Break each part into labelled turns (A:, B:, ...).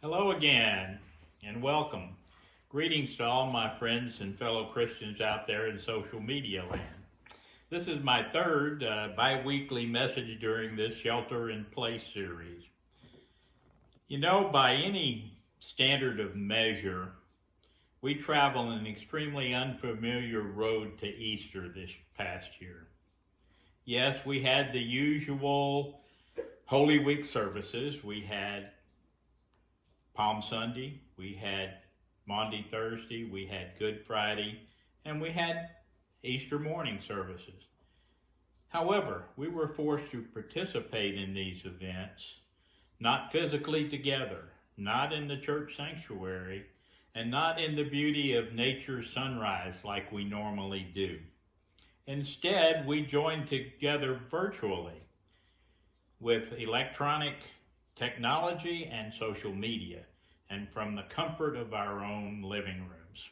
A: Hello again, and welcome. Greetings to all my friends and fellow Christians out there in social media land. This is my third bi-weekly message during this Shelter in Place series. You know, by any standard of measure, we travel an extremely unfamiliar road to Easter this past year. Yes, we had the usual Holy Week services. We had Palm Sunday, we had Maundy Thursday, we had Good Friday, and we had Easter morning services. However, we were forced to participate in these events, not physically together, not in the church sanctuary, and not in the beauty of nature's sunrise like we normally do. Instead, we joined together virtually with electronic technology and social media, and from the comfort of our own living rooms.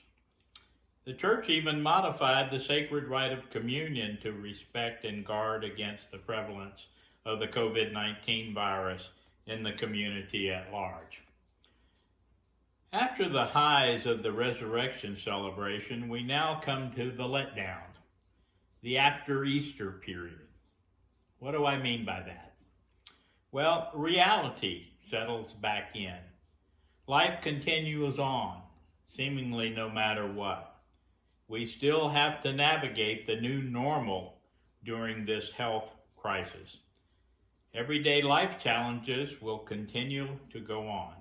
A: The church even modified the sacred rite of communion to respect and guard against the prevalence of the COVID-19 virus in the community at large. After the highs of the resurrection celebration, we now come to the letdown, the after Easter period. What do I mean by that? Well, reality settles back in. Life continues on, seemingly no matter what. We still have to navigate the new normal during this health crisis. Everyday life challenges will continue to go on.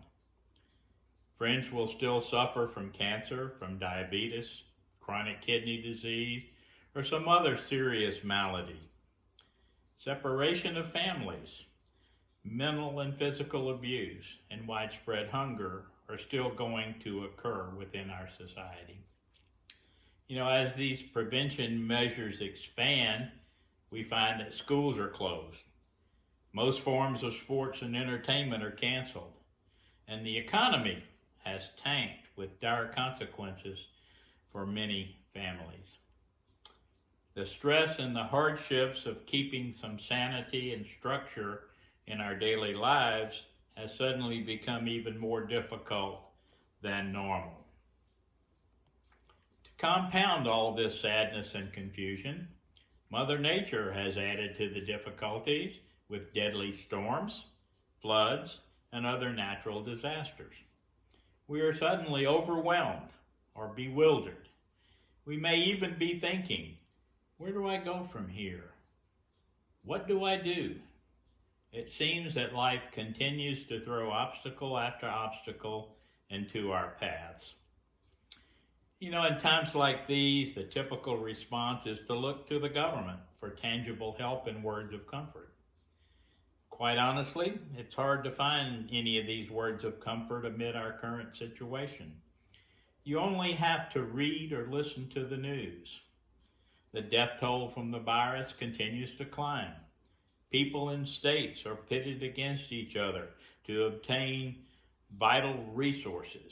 A: Friends will still suffer from cancer, from diabetes, chronic kidney disease, or some other serious malady. Separation of families, mental and physical abuse, and widespread hunger are still going to occur within our society. As these prevention measures expand, we find that schools are closed. Most forms of sports and entertainment are canceled, and the economy has tanked with dire consequences for many families. The stress and the hardships of keeping some sanity and structure in our daily lives has suddenly become even more difficult than normal. To compound all this sadness and confusion, Mother Nature has added to the difficulties with deadly storms, floods, and other natural disasters. We are suddenly overwhelmed or bewildered. We may even be thinking, where do I go from here? What do I do? It seems that life continues to throw obstacle after obstacle into our paths. In times like these, the typical response is to look to the government for tangible help and words of comfort. Quite honestly, it's hard to find any of these words of comfort amid our current situation. You only have to read or listen to the news. The death toll from the virus continues to climb. People in states are pitted against each other to obtain vital resources.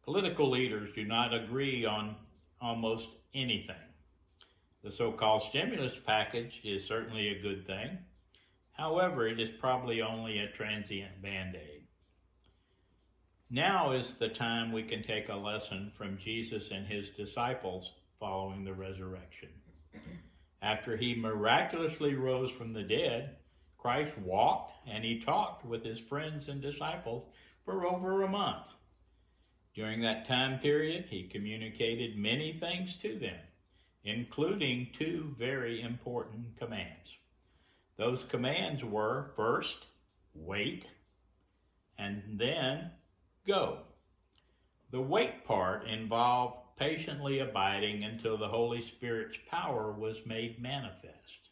A: Political leaders do not agree on almost anything. The so-called stimulus package is certainly a good thing. However, it is probably only a transient band-aid. Now is the time we can take a lesson from Jesus and his disciples following the resurrection. After he miraculously rose from the dead, Christ walked and he talked with his friends and disciples for over a month. During that time period, he communicated many things to them, including two very important commands. Those commands were, first, wait, and then go. The wait part involved patiently abiding until the Holy Spirit's power was made manifest.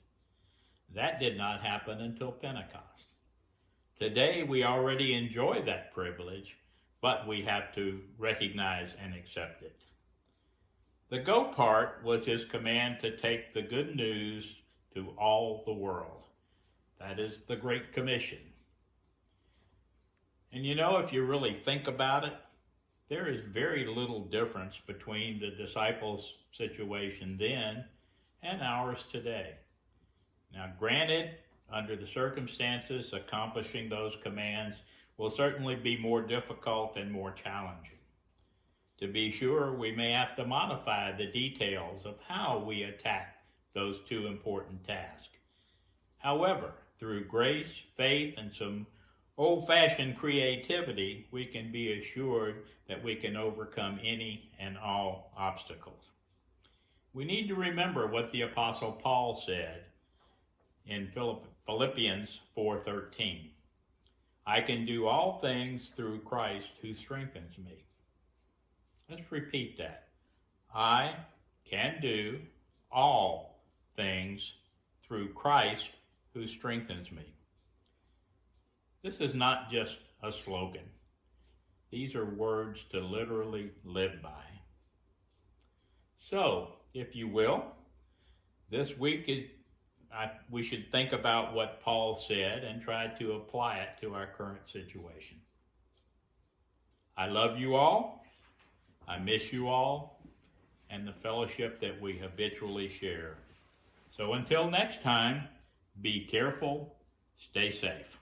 A: That did not happen until Pentecost. Today we already enjoy that privilege, but we have to recognize and accept it. The go part was his command to take the good news to all the world. That is the Great Commission. And if you really think about it, there is very little difference between the disciples' situation then and ours today. Now, granted, under the circumstances, accomplishing those commands will certainly be more difficult and more challenging. To be sure, we may have to modify the details of how we attack those two important tasks. However, through grace, faith, and some old-fashioned creativity, we can be assured that we can overcome any and all obstacles. We need to remember what the Apostle Paul said in Philippians 4:13. I can do all things through Christ who strengthens me. Let's repeat that. I can do all things through Christ who strengthens me. This is not just a slogan. These are words to literally live by. So, if you will, this week we should think about what Paul said and try to apply it to our current situation. I love you all. I miss you all and the fellowship that we habitually share. So until next time, be careful, stay safe.